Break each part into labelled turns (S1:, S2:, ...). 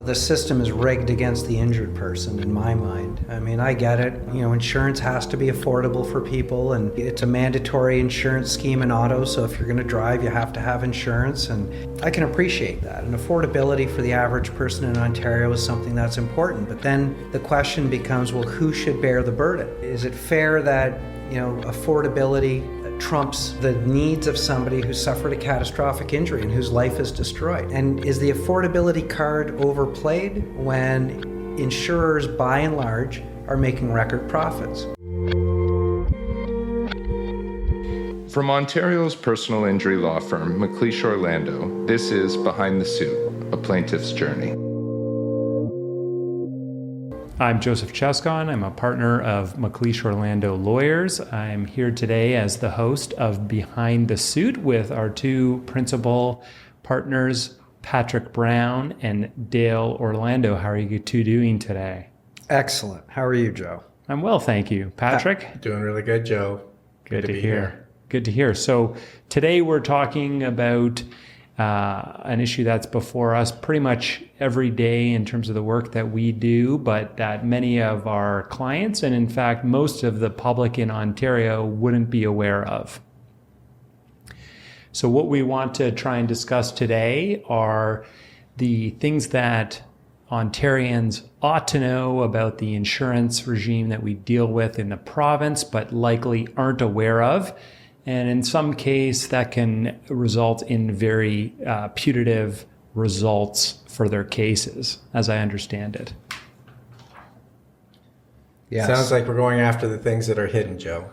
S1: The system is rigged against the injured person, in my mind. I mean, I get it. Insurance has to be affordable for people, and it's a mandatory insurance scheme in auto, so if you're going to drive, you have to have insurance, and I can appreciate that. And affordability for the average person in Ontario is something that's important. But then the question becomes, well, who should bear the burden? Is it fair that, affordability trumps the needs of somebody who suffered a catastrophic injury and whose life is destroyed? And is the affordability card overplayed when insurers, by and large, are making record profits?
S2: From Ontario's personal injury law firm, McLeish Orlando, this is Behind the Suit, a plaintiff's journey.
S3: I'm Joseph Cescon. I'm a partner of McLeish Orlando Lawyers. I'm here today as the host of Behind the Suit with our two principal partners, Patrick Brown and Dale Orlando. How are you two doing today?
S1: Excellent. How are you, Joe?
S3: I'm well, thank you. Patrick?
S4: Doing really good, Joe.
S3: Good to hear. Good to hear. So today we're talking about an issue that's before us pretty much every day in terms of the work that we do, but that many of our clients, and in fact most of the public in Ontario, wouldn't be aware of. So what we want to try and discuss today are the things that Ontarians ought to know about the insurance regime that we deal with in the province, but likely aren't aware of. And in some case, that can result in very putative results for their cases, as I understand it.
S4: Yes. Sounds like we're going after the things that are hidden, Joe.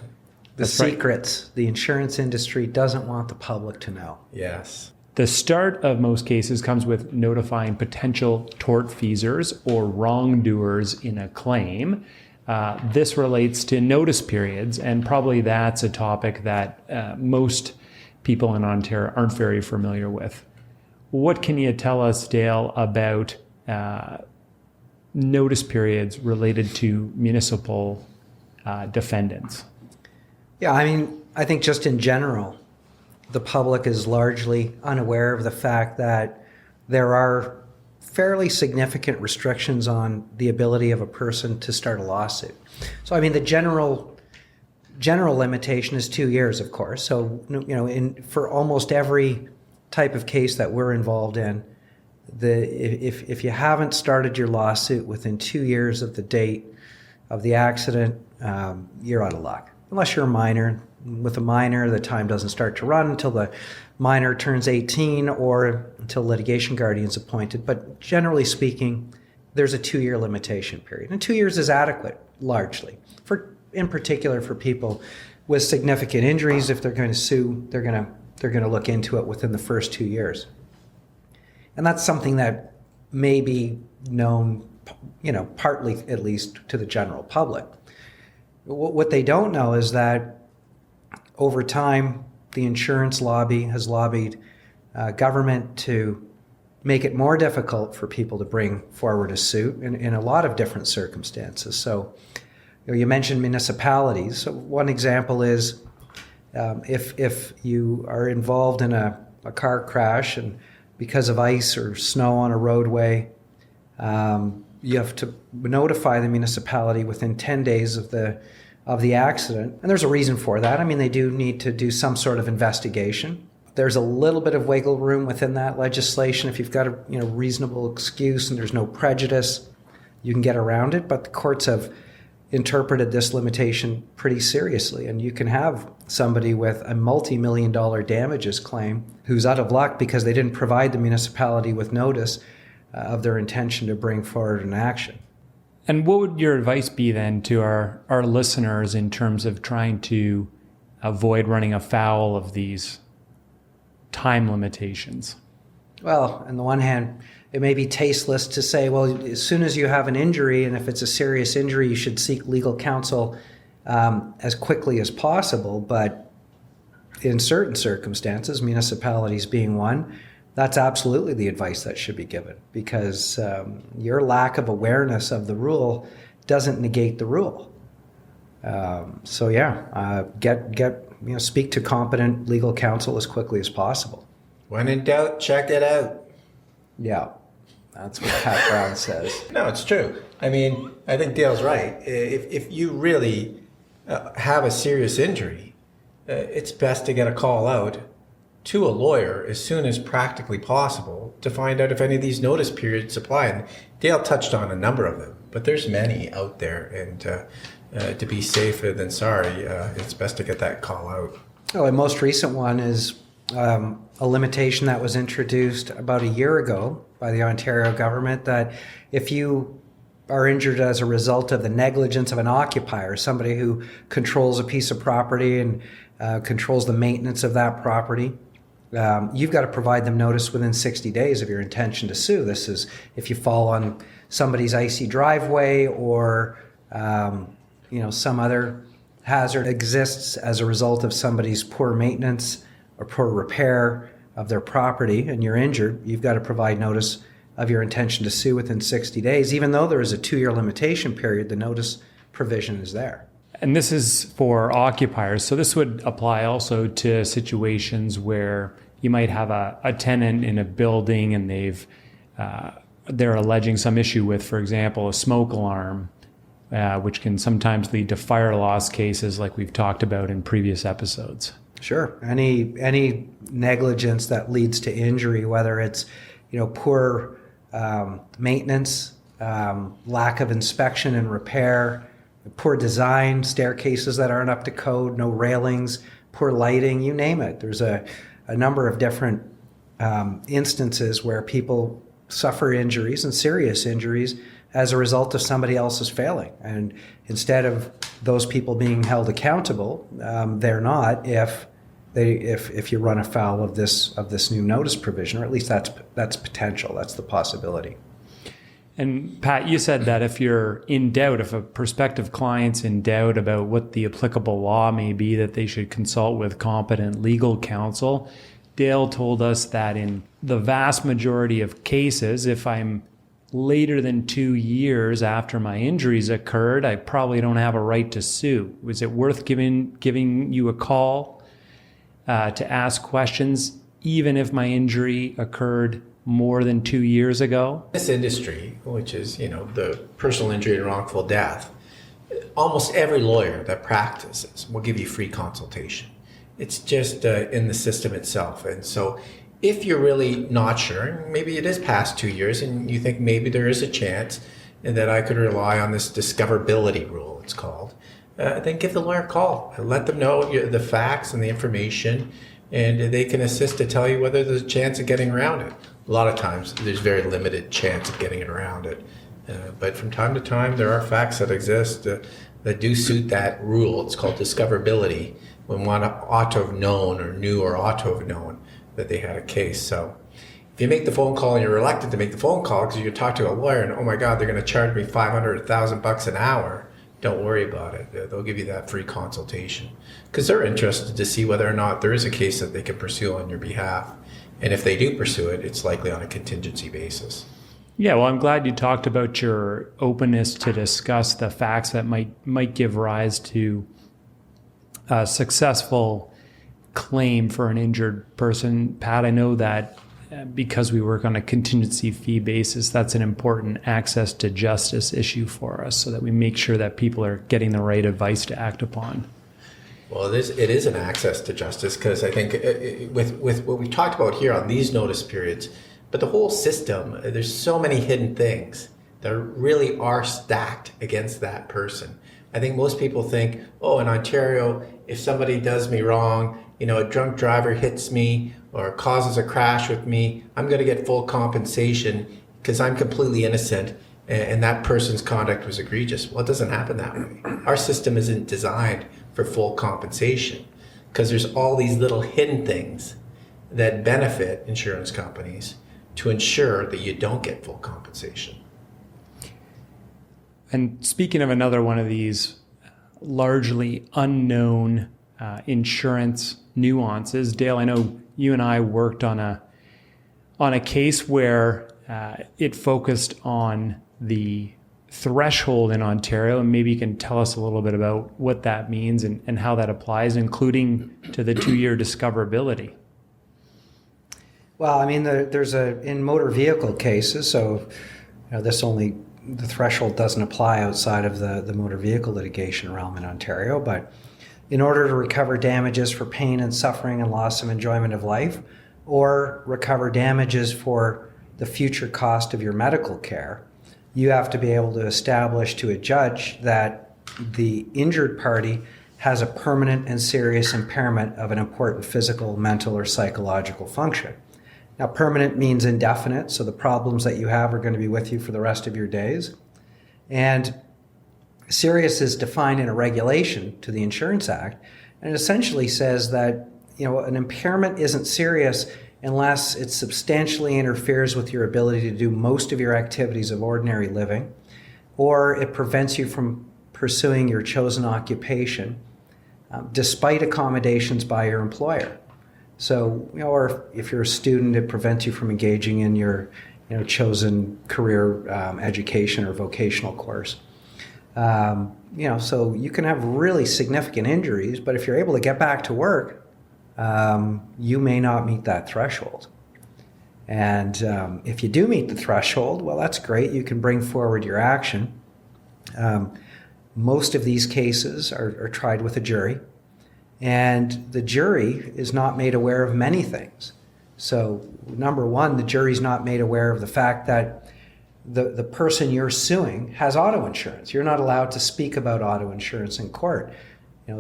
S1: That's secrets right. The insurance industry doesn't want the public to know.
S4: Yes.
S3: The start of most cases comes with notifying potential tortfeasors or wrongdoers in a claim. This relates to notice periods, and probably that's a topic that most people in Ontario aren't very familiar with. What can you tell us, Dale, about notice periods related to municipal defendants?
S1: Yeah, I think just in general, the public is largely unaware of the fact that there are fairly significant restrictions on the ability of a person to start a lawsuit. So, the general limitation is 2 years, of course. So, for almost every type of case that we're involved in, if you haven't started your lawsuit within 2 years of the date of the accident, you're out of luck. Unless you're a minor. With a minor, the time doesn't start to run until the minor turns 18 or until litigation guardian's appointed. But generally speaking, there's a 2-year limitation period. And 2 years is adequate, largely. In particular for people with significant injuries, if they're going to sue, they're going to look into it within the first 2 years. And that's something that may be known, partly at least to the general public. What they don't know is that over time, the insurance lobby has lobbied government to make it more difficult for people to bring forward a suit in a lot of different circumstances. So, you mentioned municipalities. So one example is if you are involved in a car crash and because of ice or snow on a roadway, you have to notify the municipality within 10 days of the accident. And there's a reason for that. They do need to do some sort of investigation. There's a little bit of wiggle room within that legislation. If you've got a reasonable excuse and there's no prejudice, you can get around it. But the courts have interpreted this limitation pretty seriously. And you can have somebody with a multi-million-dollar damages claim who's out of luck because they didn't provide the municipality with notice of their intention to bring forward an action.
S3: And what would your advice be then to our listeners in terms of trying to avoid running afoul of these time limitations?
S1: Well, on the one hand, it may be tasteless to say, well, as soon as you have an injury, and if it's a serious injury, you should seek legal counsel as quickly as possible. But in certain circumstances, municipalities being one, that's absolutely the advice that should be given, because your lack of awareness of the rule doesn't negate the rule. Speak to competent legal counsel as quickly as possible.
S4: When in doubt, check it out.
S1: Yeah. That's what Pat Brown says.
S4: No, it's true. I mean, I think Dale's right. If you really have a serious injury, it's best to get a call out to a lawyer as soon as practically possible to find out if any of these notice periods apply. And Dale touched on a number of them, but there's many out there. And to be safer than sorry, it's best to get that call out.
S1: Oh, and most recent one is a limitation that was introduced about a year ago by the Ontario government that if you are injured as a result of the negligence of an occupier, somebody who controls a piece of property and controls the maintenance of that property, you've got to provide them notice within 60 days of your intention to sue. This is if you fall on somebody's icy driveway or some other hazard exists as a result of somebody's poor maintenance or poor repair of their property and you're injured, you've got to provide notice of your intention to sue within 60 days. Even though there is a 2-year limitation period, the notice provision is there.
S3: And this is for occupiers. So this would apply also to situations where you might have a tenant in a building and they're alleging some issue with, for example, a smoke alarm, which can sometimes lead to fire loss cases like we've talked about in previous episodes.
S1: Sure. Any negligence that leads to injury, whether it's poor maintenance, lack of inspection and repair, poor design, staircases that aren't up to code, no railings, poor lighting, you name it. There's a number of different instances where people suffer injuries and serious injuries as a result of somebody else's failing. And instead of those people being held accountable, they're not if you run afoul of this new notice provision, or at least that's potential. That's the possibility.
S3: And Pat, you said that if you're in doubt, if a prospective client's in doubt about what the applicable law may be, that they should consult with competent legal counsel. Dale told us that in the vast majority of cases, if I'm later than 2 years after my injuries occurred, I probably don't have a right to sue. Was it worth giving you a call to ask questions, even if my injury occurred more than 2 years ago?
S4: This industry, which is, the personal injury and wrongful death, almost every lawyer that practices will give you free consultation. It's just in the system itself. And so if you're really not sure, and maybe it is past 2 years and you think maybe there is a chance that I could rely on this discoverability rule, it's called, then give the lawyer a call and let them know the facts and the information, and they can assist to tell you whether there's a chance of getting around it. A lot of times there's very limited chance of getting it around it. But from time to time, there are facts that exist that do suit that rule. It's called discoverability, when one ought to have known or knew or ought to have known that they had a case. So if you make the phone call and you're reluctant to make the phone call because you talk to a lawyer and, oh my God, they're going to charge me $500 or $1,000 an hour, don't worry about it. They'll give you that free consultation because they're interested to see whether or not there is a case that they can pursue on your behalf. And if they do pursue it, it's likely on a contingency basis.
S3: Yeah, well, I'm glad you talked about your openness to discuss the facts that might give rise to a successful claim for an injured person. Pat, I know that because we work on a contingency fee basis, that's an important access to justice issue for us, so that we make sure that people are getting the right advice to act upon.
S4: Well, it is an access to justice, because I think with what we talked about here on these notice periods, but the whole system, there's so many hidden things that really are stacked against that person. I think most people think, oh, in Ontario, if somebody does me wrong, a drunk driver hits me or causes a crash with me, I'm going to get full compensation because I'm completely innocent and that person's conduct was egregious. Well, it doesn't happen that way. Our system isn't designed for full compensation because there's all these little hidden things that benefit insurance companies to ensure that you don't get full compensation.
S3: And speaking of another one of these largely unknown insurance nuances, Dale, I know you and I worked on a case where it focused on the threshold in Ontario, and maybe you can tell us a little bit about what that means and how that applies, including to the 2-year discoverability.
S1: Well, I mean, in motor vehicle cases, so the threshold doesn't apply outside of the motor vehicle litigation realm in Ontario, but in order to recover damages for pain and suffering and loss of enjoyment of life, or recover damages for the future cost of your medical care, you have to be able to establish to a judge that the injured party has a permanent and serious impairment of an important physical, mental, or psychological function. Now, permanent means indefinite, so the problems that you have are going to be with you for the rest of your days. And serious is defined in a regulation to the Insurance Act, and it essentially says that an impairment isn't serious unless it substantially interferes with your ability to do most of your activities of ordinary living, or it prevents you from pursuing your chosen occupation, despite accommodations by your employer. So, or if you're a student, it prevents you from engaging in your chosen career education or vocational course. So you can have really significant injuries, but if you're able to get back to work, you may not meet that threshold. And if you do meet the threshold, well, that's great. You can bring forward your action. Most of these cases are tried with a jury, and the jury is not made aware of many things. So, number one, the jury's not made aware of the fact that the person you're suing has auto insurance. You're not allowed to speak about auto insurance in court.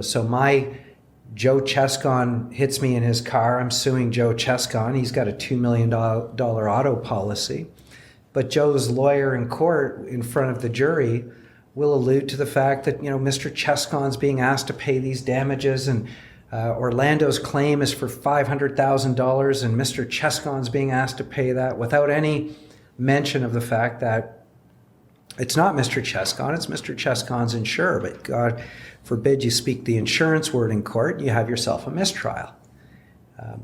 S1: So my Joe Cescon hits me in his car. I'm suing Joe Cescon. He's got a $2 million auto policy. But Joe's lawyer in court in front of the jury will allude to the fact that, Mr. Cescon's being asked to pay these damages, and Orlando's claim is for $500,000, and Mr. Cescon's being asked to pay that, without any mention of the fact that it's not Mr. Cescon, it's Mr. Cescon's insurer. But God forbid you speak the insurance word in court, you have yourself a mistrial.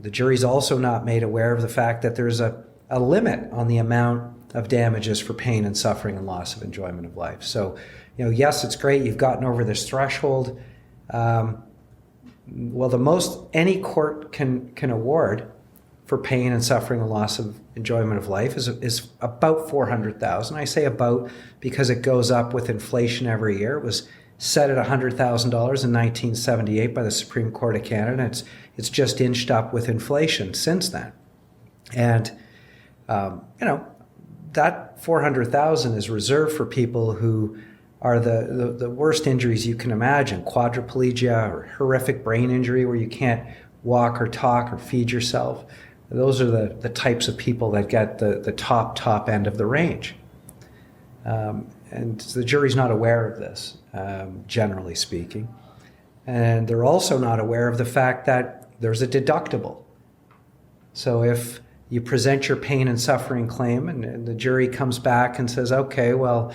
S1: The jury's also not made aware of the fact that there's a limit on the amount of damages for pain and suffering and loss of enjoyment of life. So, yes, it's great you've gotten over this threshold. Well, the most any court can award for pain and suffering and loss of enjoyment of life is about $400,000. I say about because it goes up with inflation every year. It was set at $100,000 in 1978 by the Supreme Court of Canada. It's just inched up with inflation since then. And, that $400,000 is reserved for people who are the worst injuries you can imagine: quadriplegia or horrific brain injury where you can't walk or talk or feed yourself. Those are the types of people that get the top end of the range. And the jury's not aware of this, generally speaking. And they're also not aware of the fact that there's a deductible. So if you present your pain and suffering claim and the jury comes back and says, okay, well,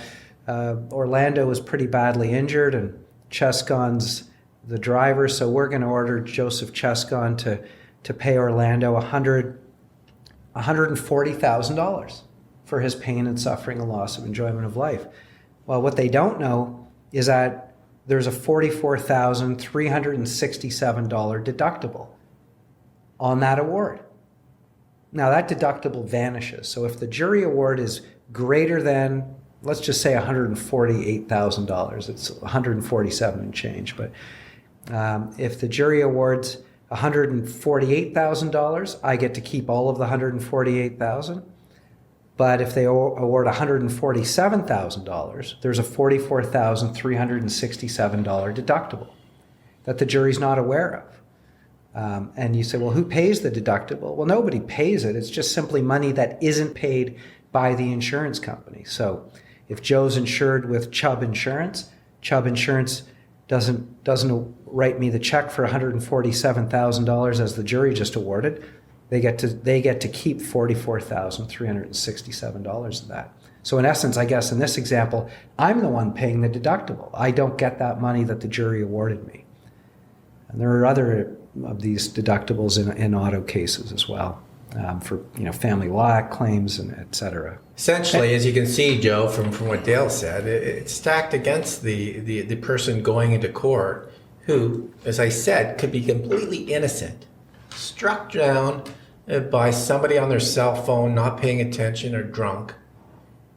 S1: Orlando was pretty badly injured and Cescon's the driver, so we're going to order Joseph Cescon to pay Orlando $140,000 for his pain and suffering and loss of enjoyment of life. Well, what they don't know is that there's a $44,367 deductible on that award. Now, that deductible vanishes. So if the jury award is greater than, let's just say $148,000, it's $147 and change, but if the jury awards $148,000, I get to keep all of the $148,000. But if they award $147,000, there's a $44,367 deductible that the jury's not aware of. And you say, well, who pays the deductible? Well, nobody pays it. It's just simply money that isn't paid by the insurance company. So if Joe's insured with Chubb Insurance doesn't write me the check for $147,000 as the jury just awarded. They get to keep $44,367 of that. So in essence, I guess in this example, I'm the one paying the deductible. I don't get that money that the jury awarded me. And there are other of these deductibles in auto cases as well, for family law act claims and et cetera.
S4: Essentially, as you can see, Joe, from what Dale said, it's stacked against the person going into court who, as I said, could be completely innocent, struck down by somebody on their cell phone not paying attention or drunk.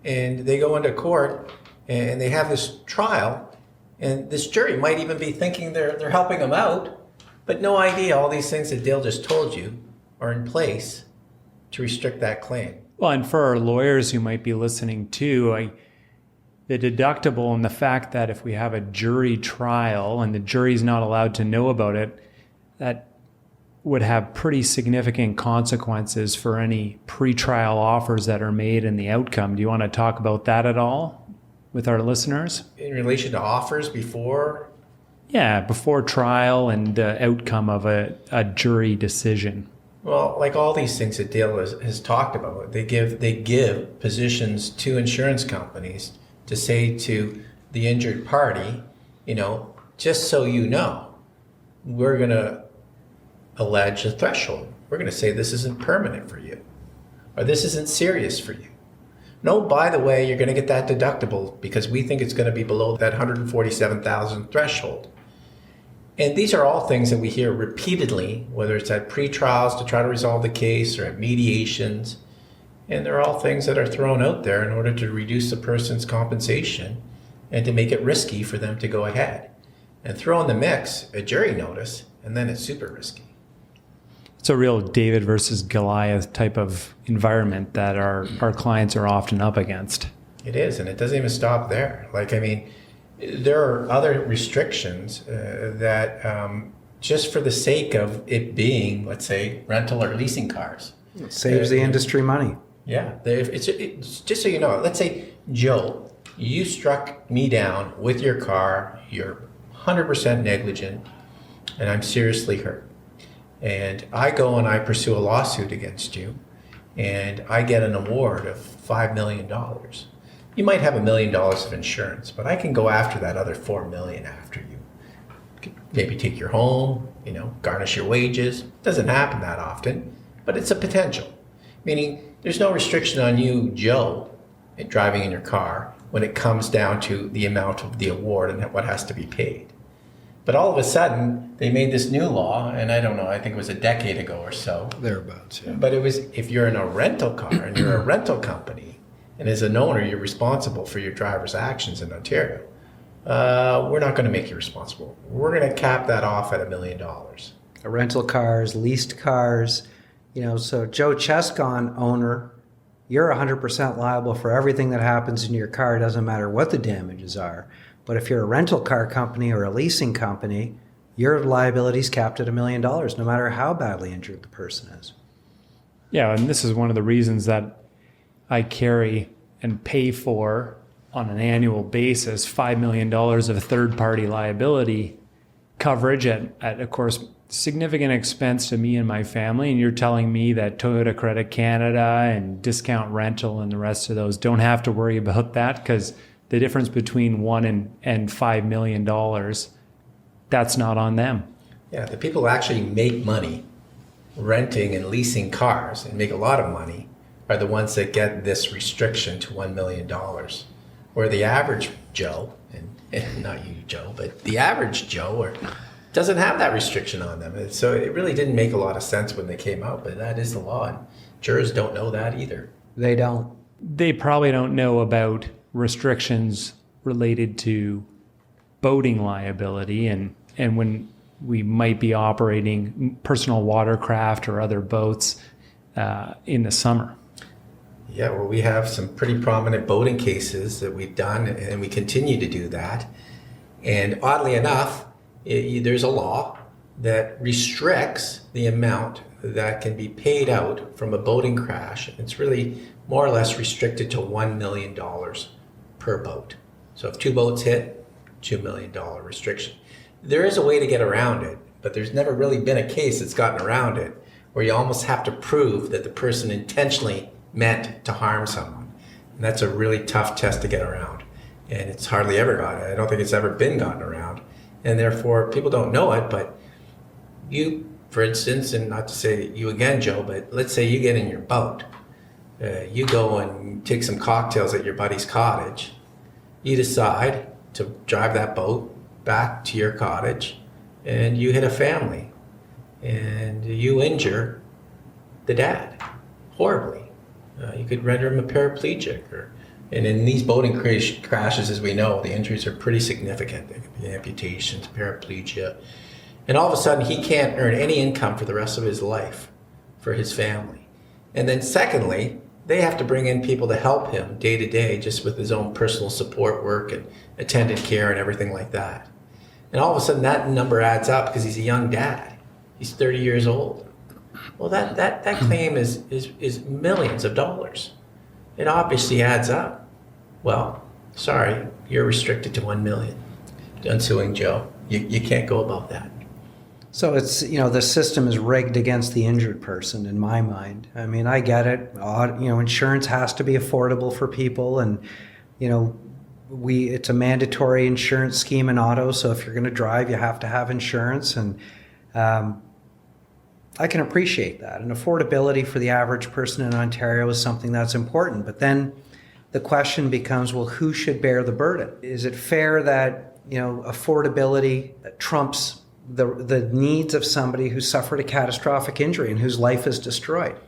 S4: And they go into court and they have this trial, and this jury might even be thinking they're helping them out, but no idea all these things that Dale just told you are in place to restrict that claim.
S3: Well, and for our lawyers who might be listening too, the deductible and the fact that if we have a jury trial and the jury's not allowed to know about it, that would have pretty significant consequences for any pretrial offers that are made and the outcome. Do you want to talk about that at all with our listeners?
S4: In relation to offers before?
S3: Yeah, before trial and the outcome of a jury decision.
S4: Well, like all these things that Dale has talked about, they give positions to insurance companies to say to the injured party, just so you know, we're going to allege a threshold. We're going to say this isn't permanent for you, or this isn't serious for you. No, by the way, you're going to get that deductible because we think it's going to be below that $147,000 threshold. And these are all things that we hear repeatedly, whether it's at pre-trials to try to resolve the case or at mediations. And they're all things that are thrown out there in order to reduce the person's compensation and to make it risky for them to go ahead. And throw in the mix a jury notice, and then it's super risky.
S3: It's a real David versus Goliath type of environment that our clients are often up against.
S4: It is, and it doesn't even stop there. There are other restrictions that just for the sake of it being, let's say, rental or leasing cars.
S1: It saves the industry money.
S4: Yeah, it's just so you know, let's say, Joe, you struck me down with your car, you're 100% negligent, and I'm seriously hurt. And I go and I pursue a lawsuit against you, and I get an award of $5 million. You might have $1 million of insurance, but I can go after that other $4 million after you. Maybe take your home, garnish your wages. Doesn't happen that often, but it's a potential. Meaning there's no restriction on you, Joe, driving in your car when it comes down to the amount of the award and what has to be paid. But all of a sudden, they made this new law, and I don't know, I think it was a decade ago or so.
S1: Thereabouts, yeah.
S4: But it was, if you're in a rental car and you're a rental company, and as an owner, you're responsible for your driver's actions in Ontario, we're not going to make you responsible. We're going to cap that off at $1 million.
S1: Rental cars, leased cars, so Joe Cescon, owner, you're 100% liable for everything that happens in your car. It doesn't matter what the damages are. But if you're a rental car company or a leasing company, your liability is capped at $1 million, no matter how badly injured the person is.
S3: Yeah, and this is one of the reasons that I carry and pay for on an annual basis $5 million of third-party liability coverage at, of course, significant expense to me and my family. And you're telling me that Toyota Credit Canada and Discount Rental and the rest of those don't have to worry about that, because the difference between $1 and $5 million, that's not on them.
S4: Yeah, the people who actually make money renting and leasing cars and make a lot of money are the ones that get this restriction to $1 million. Where the average Joe, and not you, Joe, but the average Joe doesn't have that restriction on them. And so it really didn't make a lot of sense when they came out, but that is the law. And jurors don't know that either.
S1: They don't.
S3: They probably don't know about restrictions related to boating liability and when we might be operating personal watercraft or other boats in the summer.
S4: Yeah, well, we have some pretty prominent boating cases that we've done, and we continue to do that. And oddly enough, there's a law that restricts the amount that can be paid out from a boating crash. It's really more or less restricted to $1 million per boat. So if 2 boats hit, $2 million restriction. There is a way to get around it, but there's never really been a case that's gotten around it where you almost have to prove that the person intentionally meant to harm someone. And that's a really tough test to get around. And it's hardly ever gotten. I don't think it's ever been gotten around. And therefore, people don't know it, but you, for instance, and not to say you again, Joe, but let's say you get in your boat. You go and take some cocktails at your buddy's cottage. You decide to drive that boat back to your cottage, and you hit a family, and you injure the dad horribly. You could render him a paraplegic. And in these boating crashes, as we know, the injuries are pretty significant. There could be amputations, paraplegia. And all of a sudden, he can't earn any income for the rest of his life for his family. And then secondly, they have to bring in people to help him day to day, just with his own personal support work and attendant care and everything like that. And all of a sudden, that number adds up because he's a young dad. He's 30 years old. Well, that claim is millions of dollars. It obviously adds up. Well, sorry, you're restricted to 1 million. Done suing Joe. You can't go above that.
S1: So it's, the system is rigged against the injured person in my mind. I mean, I get it. Insurance has to be affordable for people, and, it's a mandatory insurance scheme in auto. So if you're going to drive, you have to have insurance. And I can appreciate that. And affordability for the average person in Ontario is something that's important. But then the question becomes, well, who should bear the burden? Is it fair that, affordability trumps the needs of somebody who suffered a catastrophic injury and whose life is destroyed?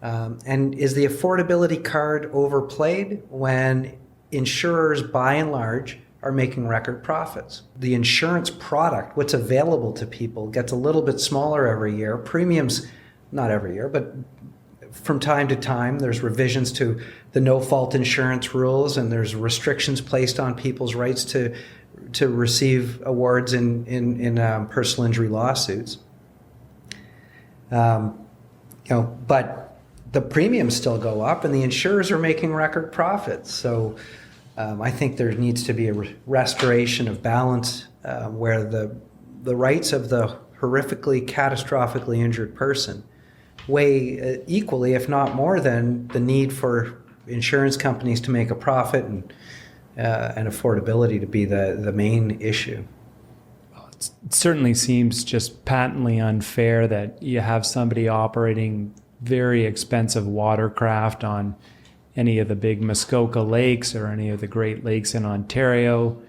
S1: And is the affordability card overplayed when insurers, by and large, are making record profits? The insurance product, what's available to people, gets a little bit smaller every year. Premiums, not every year, but from time to time, there's revisions to the no-fault insurance rules, and there's restrictions placed on people's rights to receive awards in personal injury lawsuits. But the premiums still go up, and the insurers are making record profits. So I think there needs to be a restoration of balance where the rights of the horrifically, catastrophically injured person weigh equally, if not more, than the need for insurance companies to make a profit and affordability to be the main issue.
S3: It certainly seems just patently unfair that you have somebody operating very expensive watercraft on any of the big Muskoka lakes or any of the Great Lakes in Ontario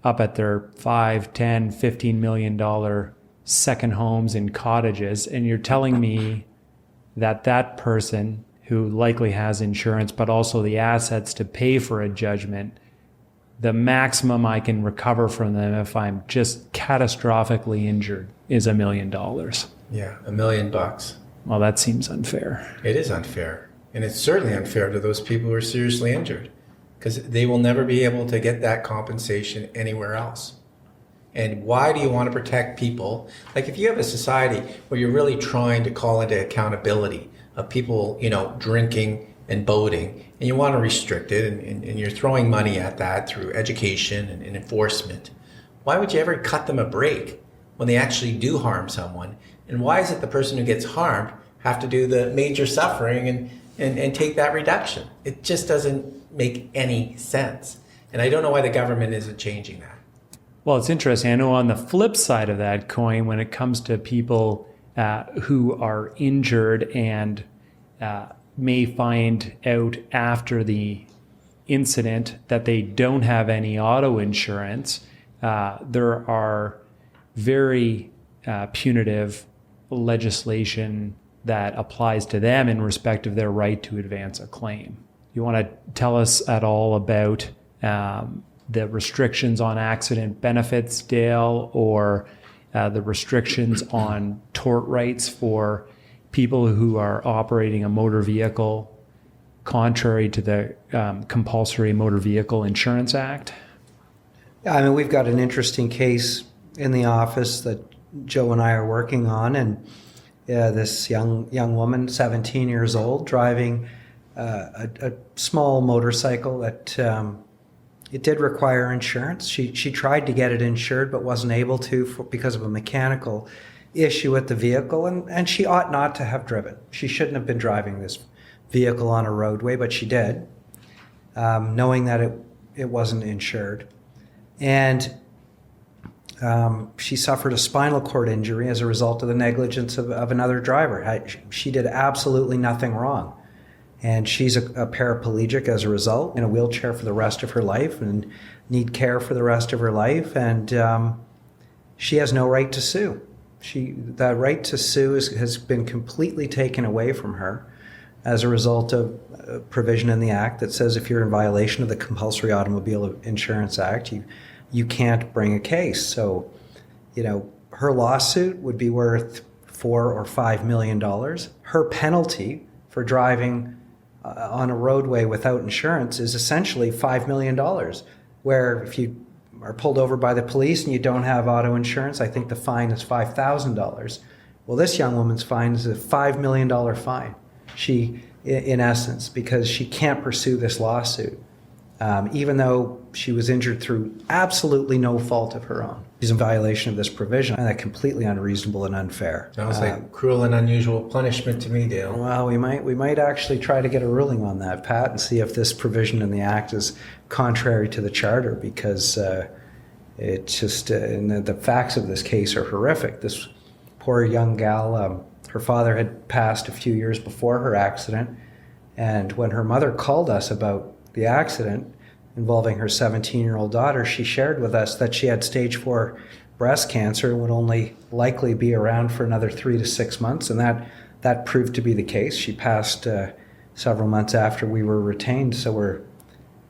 S3: up at their $5, $10, $15 million second homes and cottages, and you're telling me that person who likely has insurance but also the assets to pay for a judgment, the maximum I can recover from them if I'm just catastrophically injured is $1 million.
S4: Yeah, $1 million.
S3: Well, that seems unfair.
S4: It is unfair. And it's certainly unfair to those people who are seriously injured, because they will never be able to get that compensation anywhere else. And why do you want to protect people? Like, if you have a society where you're really trying to call into accountability of people, drinking and boating, and you want to restrict it, and you're throwing money at that through education and enforcement, why would you ever cut them a break when they actually do harm someone? And why is it the person who gets harmed have to do the major suffering and take that reduction? It just doesn't make any sense. And I don't know why the government isn't changing that.
S3: Well, it's interesting. I know on the flip side of that coin, when it comes to people who are injured and may find out after the incident that they don't have any auto insurance, there are very punitive legislation that applies to them in respect of their right to advance a claim. You want to tell us at all about the restrictions on accident benefits, Dale, or the restrictions on tort rights for people who are operating a motor vehicle contrary to the Compulsory Motor Vehicle Insurance Act?
S1: Yeah, I mean, we've got an interesting case in the office that Joe and I are working on, and this young woman, 17 years old, driving a small motorcycle that it did require insurance. She tried to get it insured but wasn't able to because of a mechanical issue with the vehicle, and she ought not to have driven. She shouldn't have been driving this vehicle on a roadway, but she did, knowing that it wasn't insured. And she suffered a spinal cord injury as a result of the negligence of another driver. She did absolutely nothing wrong. And she's a paraplegic as a result, in a wheelchair for the rest of her life and need care for the rest of her life. And she has no right to sue. The right to sue has been completely taken away from her as a result of a provision in the Act that says if you're in violation of the Compulsory Automobile Insurance Act, you can't bring a case. So, her lawsuit would be worth $4 or $5 million. Her penalty for driving on a roadway without insurance is essentially $5 million, where if you are pulled over by the police and you don't have auto insurance, I think the fine is $5,000. Well, this young woman's fine is a $5 million fine. In essence, because she can't pursue this lawsuit, even though she was injured through absolutely no fault of her own. She's in violation of this provision, and that's completely unreasonable and unfair.
S4: Sounds like cruel and unusual punishment to me, Dale.
S1: Well, we might actually try to get a ruling on that, Pat, and see if this provision in the Act is contrary to the Charter, because it's just and the facts of this case are horrific. This poor young gal, her father had passed a few years before her accident, and when her mother called us about the accident involving her 17-year-old daughter, she shared with us that she had stage 4 breast cancer and would only likely be around for another 3 to 6 months, and that proved to be the case. She passed several months after we were retained, so we're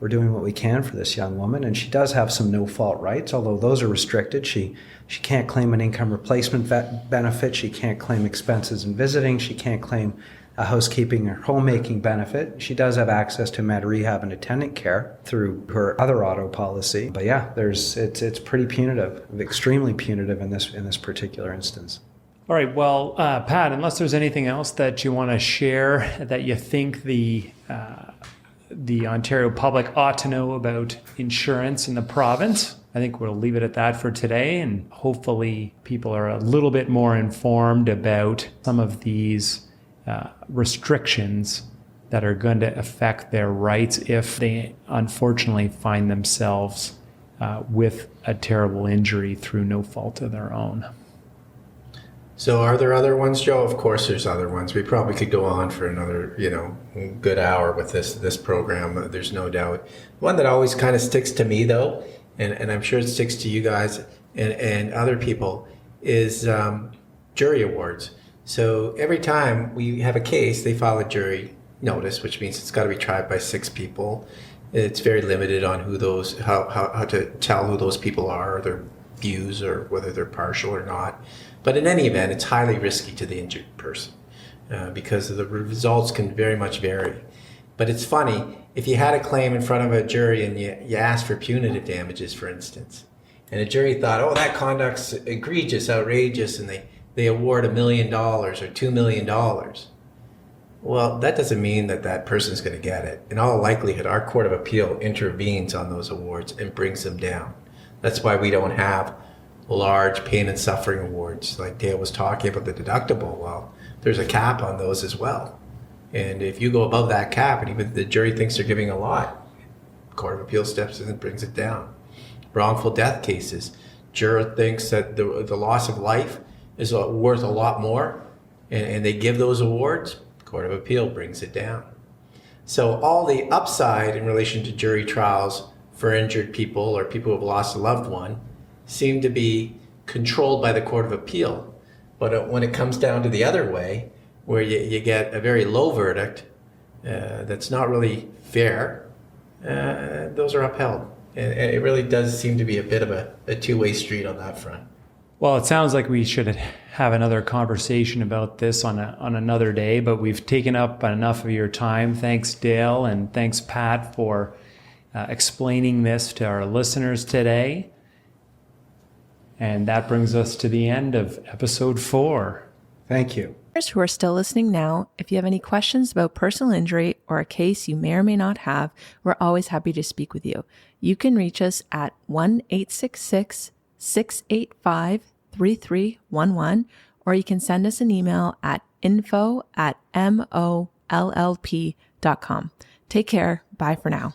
S1: doing what we can for this young woman, and she does have some no-fault rights, although those are restricted. She can't claim an income replacement benefit. She can't claim expenses in visiting. She can't claim a housekeeping or homemaking benefit. She does have access to med rehab and attendant care through her other auto policy. But yeah, it's pretty punitive, extremely punitive in this particular instance.
S3: All right. Well, Pat, unless there's anything else that you want to share that you think the Ontario public ought to know about insurance in the province, I think we'll leave it at that for today, and hopefully people are a little bit more informed about some of these restrictions that are going to affect their rights if they unfortunately find themselves with a terrible injury through no fault of their own.
S4: So are there other ones, Joe? Of course there's other ones. We probably could go on for another, good hour with this program. There's no doubt. One that always kind of sticks to me, though, and I'm sure it sticks to you guys and other people, is jury awards. So every time we have a case, they file a jury notice, which means it's got to be tried by 6 people. It's very limited on how to tell who those people are, or their views, or whether they're partial or not. But in any event, it's highly risky to the injured person because the results can very much vary. But it's funny, if you had a claim in front of a jury and you asked for punitive damages, for instance, and a jury thought, oh, that conduct's egregious, outrageous, and they award $1 million or $2 million. Well, that doesn't mean that person's going to get it. In all likelihood, our Court of Appeal intervenes on those awards and brings them down. That's why we don't have large pain and suffering awards. Like Dale was talking about the deductible. Well, there's a cap on those as well. And if you go above that cap, and even the jury thinks they're giving a lot, Court of Appeal steps in and brings it down. Wrongful death cases, juror thinks that the loss of life is worth a lot more, and they give those awards, Court of Appeal brings it down. So all the upside in relation to jury trials for injured people or people who have lost a loved one seem to be controlled by the Court of Appeal. But when it comes down to the other way, where you get a very low verdict that's not really fair, those are upheld. And it really does seem to be a bit of a two-way street on that front.
S3: Well, it sounds like we should have another conversation about this on another day, but we've taken up enough of your time. Thanks, Dale, and thanks, Pat, for explaining this to our listeners today. And that brings us to the end of episode 4.
S1: Thank you.
S5: Who are still listening now, if you have any questions about personal injury or a case you may or may not have, we're always happy to speak with you. You can reach us at 1-866-685-3311, or you can send us an email at info@mollp.com. Take care. Bye for now.